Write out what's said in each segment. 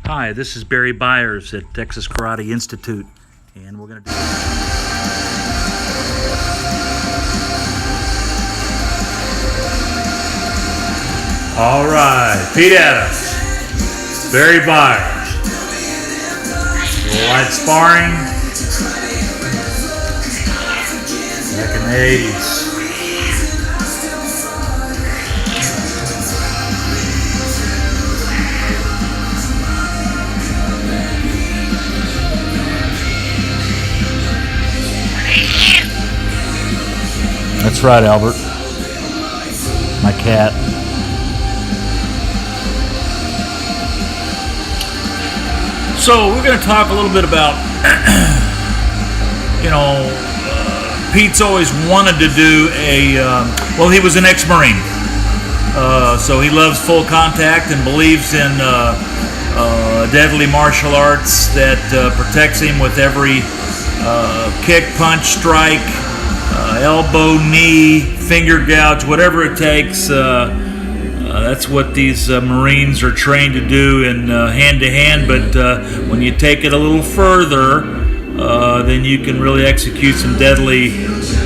Hi, this is Barry Byers at Texas Karate Institute, and we're going to do... All right, Pete Adams, Barry Byers, light sparring, back in the 80s. That's right, Albert. My cat. So we're going to talk a little bit about, Pete's always wanted to do he was an ex-Marine. So he loves full contact and believes in deadly martial arts that protects him with every kick, punch, strike, elbow, knee, finger gouge, whatever it takes. That's what these Marines are trained to do in hand-to-hand, but when you take it a little further, then you can really execute some deadly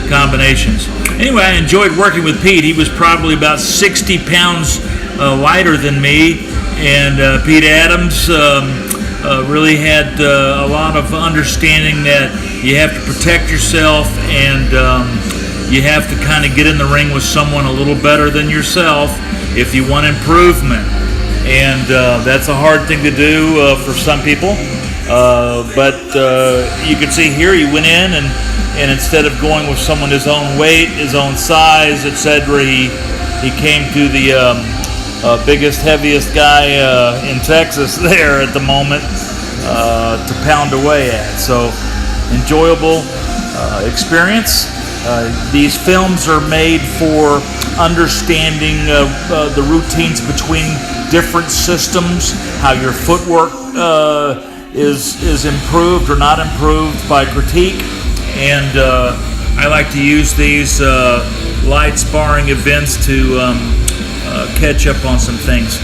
combinations. Anyway, I enjoyed working with Pete. He was probably about 60 pounds lighter than me, and Pete Adams really had a lot of understanding that you have to protect yourself, and you have to kind of get in the ring with someone a little better than yourself if you want improvement. And that's a hard thing to do for some people. But you can see here he went in and instead of going with someone his own weight, his own size, etc., he came to the biggest, heaviest guy in Texas there at the moment to pound away at. So enjoyable experience. These films are made for understanding the routines between different systems, how your footwork is improved or not improved by critique, and I like to use these light sparring events to catch up on some things.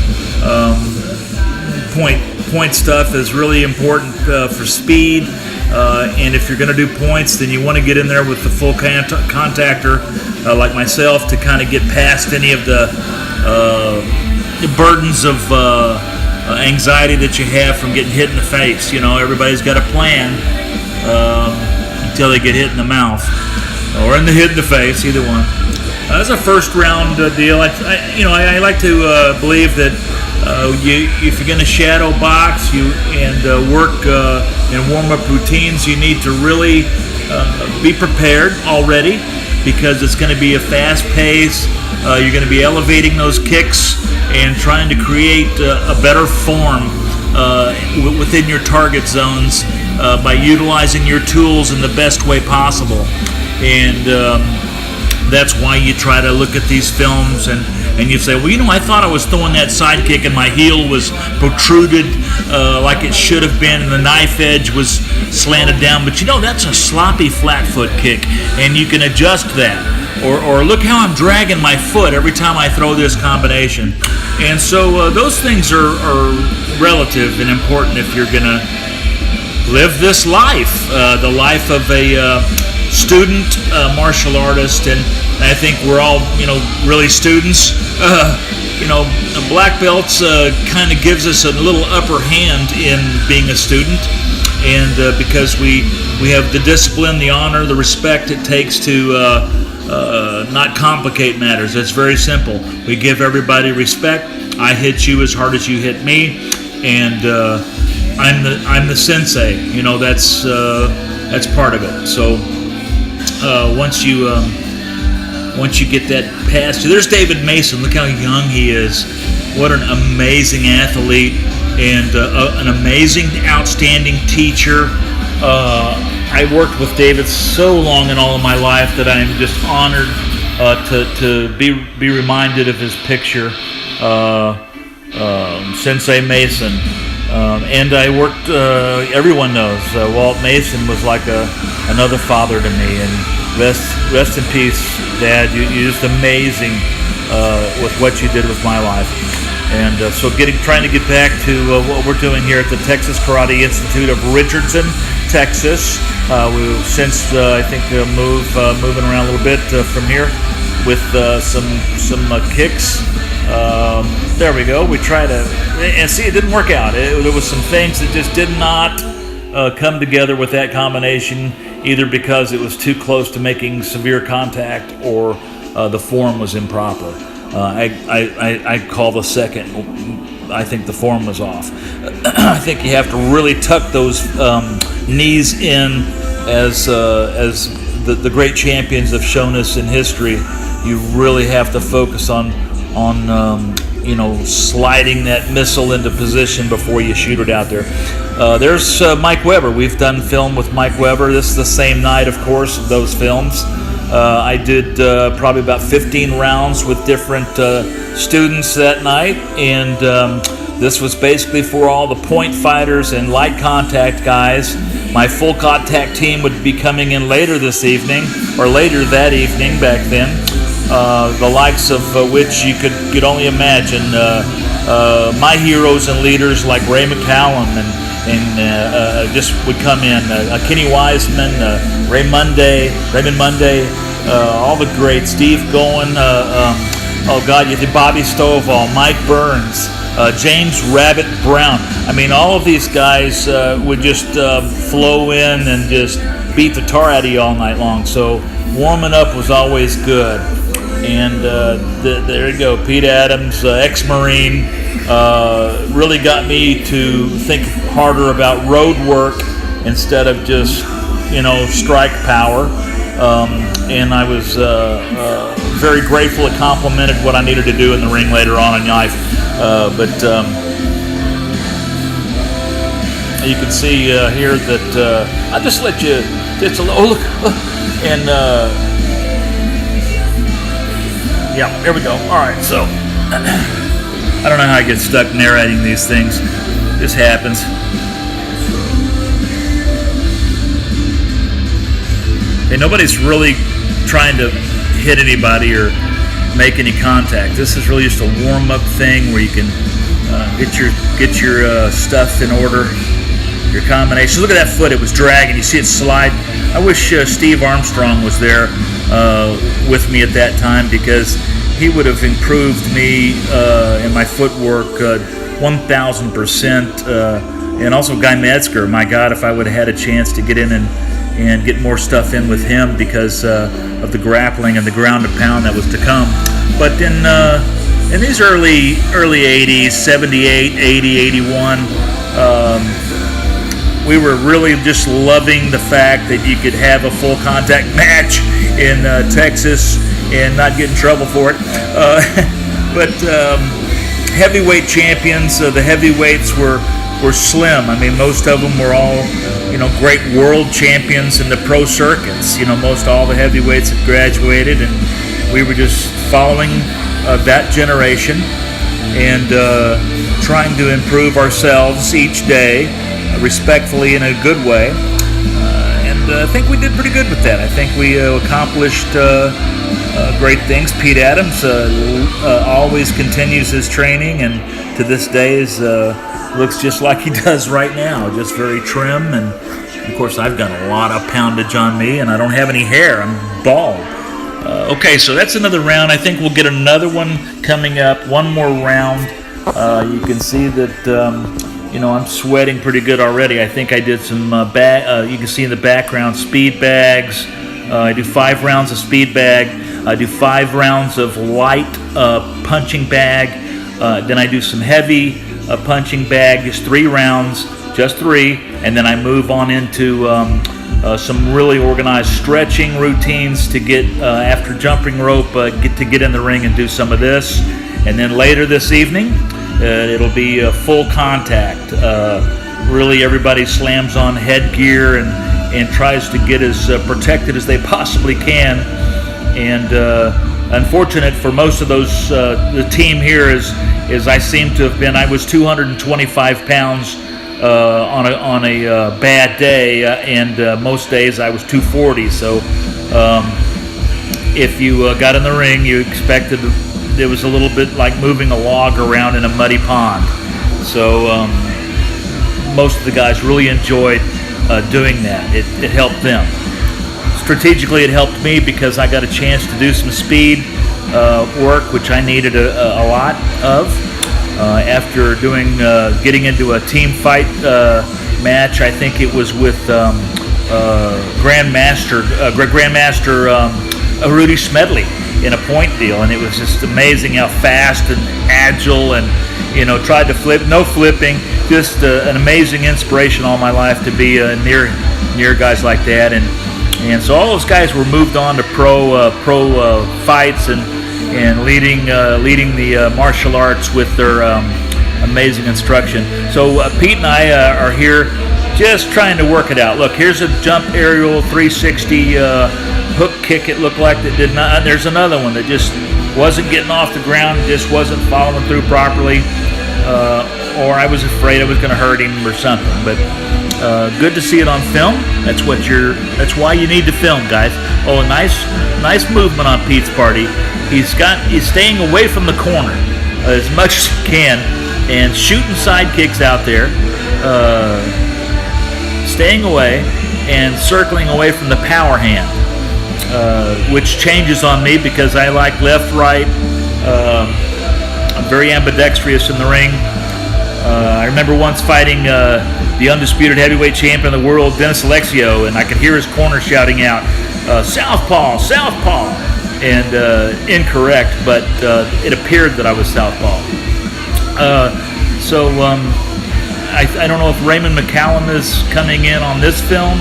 Point stuff is really important for speed, and if you're going to do points, then you want to get in there with the full contactor, like myself, to kind of get past any of the burdens of anxiety that you have from getting hit in the face. Everybody's got a plan until they get hit in the mouth or in the face, either one. That's a first round deal. I like to believe that if you're going to shadow box and work in warm-up routines, you need to really be prepared already, because it's going to be a fast pace. You're going to be elevating those kicks and trying to create a better form within your target zones by utilizing your tools in the best way possible. And that's why you try to look at these films and you say, well, I thought I was throwing that side kick and my heel was protruded like it should have been, and the knife edge was slanted down. But that's a sloppy flat foot kick, and you can adjust that. Or look how I'm dragging my foot every time I throw this combination. And so those things are relative and important if you're going to live this life, the life of a student martial artist. And I think we're all, really students. Black belts kind of gives us a little upper hand in being a student, and because we have the discipline, the honor, the respect it takes to not complicate matters. It's very simple. We give everybody respect. I hit you as hard as you hit me, and I'm the sensei. That's part of it. So once you get that past you, there's David Mason. Look how young he is. What an amazing athlete, and an amazing, outstanding teacher. I worked with David so long in all of my life that I'm just honored to be reminded of his picture, Sensei Mason. And I worked, everyone knows, Walt Mason was like another father to me, and rest in peace, Dad. You're just amazing with what you did with my life. And so trying to get back to what we're doing here at the Texas Karate Institute of Richardson, Texas. We've since I think moving around a little bit from here with some kicks. There we go. We try to, and see, it didn't work out. There was some things that just did not come together with that combination, either because it was too close to making severe contact or the form was improper. I call the second. I think the form was off. I think you have to really tuck those knees in, as the great champions have shown us in history. You really have to focus on sliding that missile into position before you shoot it out there. There's Mike Weber. We've done film with Mike Weber. This is the same night, of course, of those films. I did probably about 15 rounds with different students that night, and this was basically for all the point fighters and light contact guys. My full contact team would be coming in later this evening, or later that evening back then. The likes of which you could only imagine. My heroes and leaders like Ray McCallum and just would come in. Kenny Wiseman, Raymond Monday, all the greats. Steve Goen, you did Bobby Stovall, Mike Burns, James Rabbit Brown. I mean, all of these guys would just flow in and just beat the tar out of you all night long. So warming up was always good. And there you go, Pete Adams, ex-Marine, really got me to think harder about road work instead of just, strike power. And I was very grateful. It complimented what I needed to do in the ring later on in life. You can see here that I'll just let you, look, and yeah, here we go. All right, so I don't know how I get stuck narrating these things. This happens. Hey, nobody's really trying to hit anybody or make any contact. This is really just a warm-up thing where you can get your stuff in order, your combinations. Look at that foot; it was dragging. You see it slide. I wish Steve Armstrong was there with me at that time, because he would have improved me in my footwork 1,000%. And also Guy Metzger. My God, if I would have had a chance to get in and get more stuff in with him because of the grappling and the ground and pound that was to come. But in these early 80s, 78, 80, 81, we were really just loving the fact that you could have a full contact match in Texas and not get in trouble for it. But heavyweight champions, the heavyweights were slim. I mean, most of them were all, great world champions in the pro circuits. Most all the heavyweights had graduated, and we were just following that generation and trying to improve ourselves each day, respectfully in a good way. And I think we did pretty good with that. I think we accomplished great things. Pete Adams always continues his training, and to this day looks just like he does right now, just very trim. And of course, I've got a lot of poundage on me, and I don't have any hair. I'm bald. Okay, so that's another round. I think we'll get another one coming up. One more round. You can see that I'm sweating pretty good already. I think I did some you can see in the background speed bags. I do 5 rounds of speed bag. I do 5 rounds of light punching bag. Then I do some heavy punching bag, just 3 rounds, just 3. And then I move on into some really organized stretching routines to get, after jumping rope, get in the ring and do some of this. And then later this evening, it'll be full contact. Really, everybody slams on headgear and tries to get as protected as they possibly can. And unfortunate for most of those, the team here is I seem to have been. I was 225 pounds on a bad day, and most days I was 240. So if you got in the ring, you expected it was a little bit like moving a log around in a muddy pond. So most of the guys really enjoyed doing that. It helped them. Strategically, it helped me because I got a chance to do some speed work, which I needed a lot of. After getting into a team fight match, I think it was with Grandmaster Rudy Smedley in a point deal, and it was just amazing how fast and agile, and tried to flip, no flipping, just an amazing inspiration all my life to be near guys like that, and so all those guys were moved on to pro fights and leading the martial arts with their amazing instruction. So Pete and I are here just trying to work it out. Look, here's a jump aerial 360 hook kick. It looked like that did not. There's another one that just wasn't getting off the ground, just wasn't following through properly, or I was afraid I was going to hurt him or something. But good to see it on film. That's why you need to film, guys. Oh, nice movement on Pete's party. He's staying away from the corner as much as he can and shooting side kicks out there, staying away and circling away from the power hand, which changes on me because I like left, right. I'm very ambidextrous in the ring. I remember once fighting the undisputed heavyweight champion of the world, Dennis Alexio, and I could hear his corner shouting out, "Southpaw, southpaw," and incorrect, but it appeared that I was southpaw. I don't know if Raymond McCallum is coming in on this film.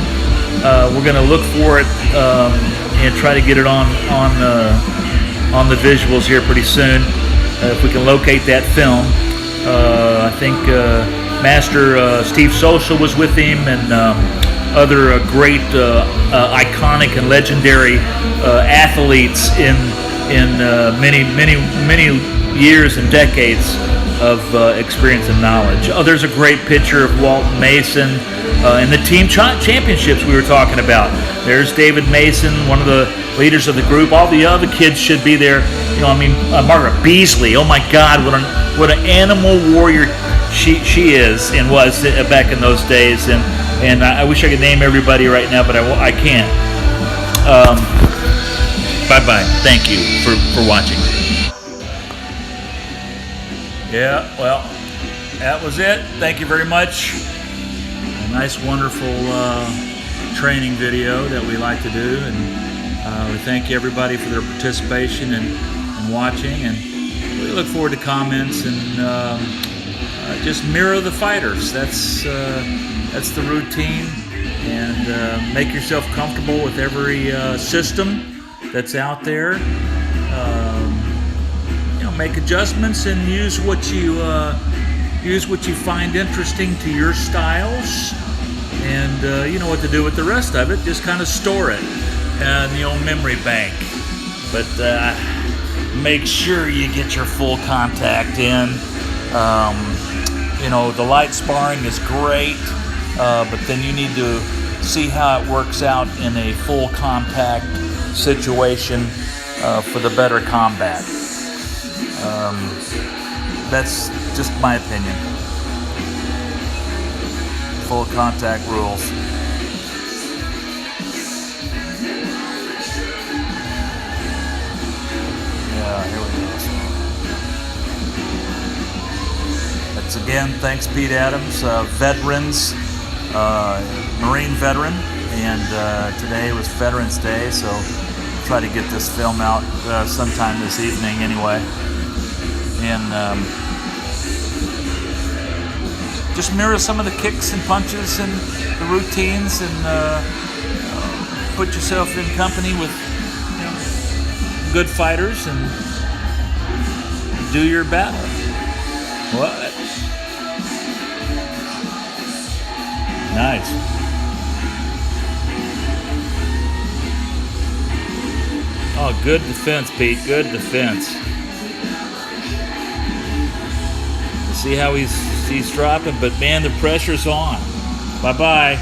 We're going to look for it and try to get it on the visuals here pretty soon. If we can locate that film. I think Master Steve Social was with him, and other great, iconic, and legendary athletes in many years and decades of experience and knowledge. Oh, there's a great picture of Walt Mason in the team championships we were talking about. There's David Mason, one of the leaders of the group. All the other kids should be there. Margaret Beasley. Oh my God, what an animal warrior she is and was back in those days. And I wish I could name everybody right now, but I can't. Bye-bye. Thank you for watching. Yeah, well, that was it. Thank you very much. A nice, wonderful training video that we like to do, and we thank everybody for their participation and watching, and we look forward to comments and just mirror the fighters. That's the routine, and make yourself comfortable with every system that's out there. Make adjustments and use what you find interesting to your styles, and you know what to do with the rest of it. Just kind of store it in the old memory bank. But make sure you get your full contact in. The light sparring is great, but then you need to see how it works out in a full contact situation for the better combat. That's just my opinion. Full contact rules. Yeah, here we go. That's again, thanks Pete Adams, veterans, Marine veteran, and today was Veterans Day, so I'll try to get this film out sometime this evening anyway. And just mirror some of the kicks and punches and the routines, and put yourself in company with good fighters and do your battle. What? Nice. Oh, good defense, Pete. Good defense. See how he's dropping, but man, the pressure's on. Bye-bye.